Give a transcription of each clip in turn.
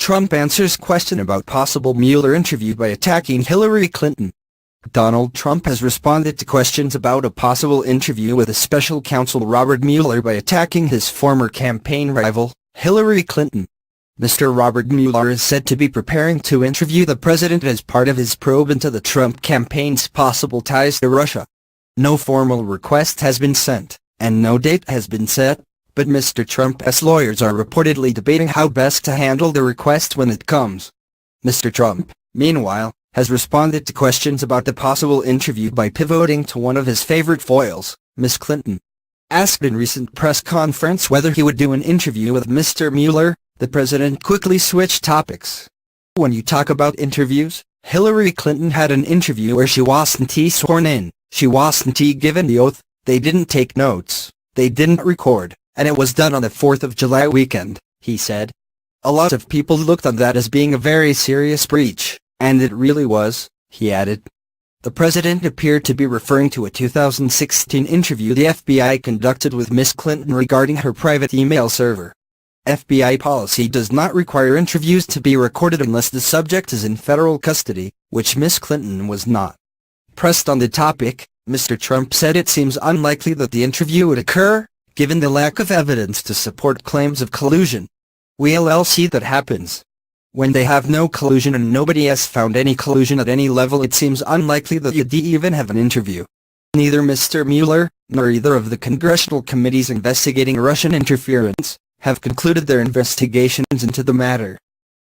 Trump answers question about possible Mueller interview by attacking Hillary Clinton. Donald Trump has responded to questions about a possible interview with a special counsel Robert Mueller by attacking his former campaign rival, Hillary Clinton. Mr. Robert Mueller is said to be preparing to interview the president as part of his probe into the Trump campaign's possible ties to Russia. No formal request has been sent, and no date has been set, but Mr. Trump's lawyers are reportedly debating how best to handle the request when it comes. Mr. Trump, meanwhile, has responded to questions about the possible interview by pivoting to one of his favorite foils, Ms. Clinton. Asked in recent press conference whether he would do an interview with Mr. Mueller, the president quickly switched topics. When you talk about interviews, Hillary Clinton had an interview where she wasn't sworn in, she wasn't given the oath, they didn't take notes, they didn't record, and it was done on the 4th of July weekend, he said. A lot of people looked on that as being a very serious breach, and it really was, he added. The president appeared to be referring to a 2016 interview the FBI conducted with Ms. Clinton regarding her private email server. FBI policy does not require interviews to be recorded unless the subject is in federal custody, which Ms. Clinton was not. Pressed on the topic, Mr. Trump said it seems unlikely that the interview would occur, given the lack of evidence to support claims of collusion. We'll see that happens. When they have no collusion and nobody has found any collusion at any level, it seems unlikely that you'd even have an interview. Neither Mr. Mueller, nor either of the congressional committees investigating Russian interference, have concluded their investigations into the matter.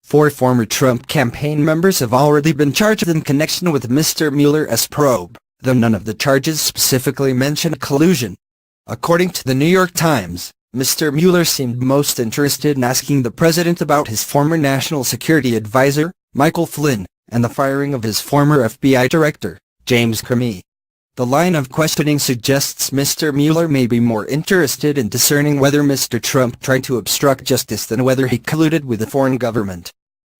4 former Trump campaign members have already been charged in connection with Mr. Mueller's probe, though none of the charges specifically mention collusion. According to the New York Times, Mr. Mueller seemed most interested in asking the president about his former national security advisor, Michael Flynn, and the firing of his former FBI director, James Comey. The line of questioning suggests Mr. Mueller may be more interested in discerning whether Mr. Trump tried to obstruct justice than whether he colluded with a foreign government.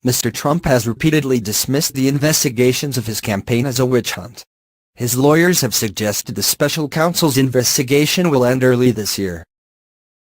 Mr. Trump has repeatedly dismissed the investigations of his campaign as a witch hunt. His lawyers have suggested the special counsel's investigation will end early this year.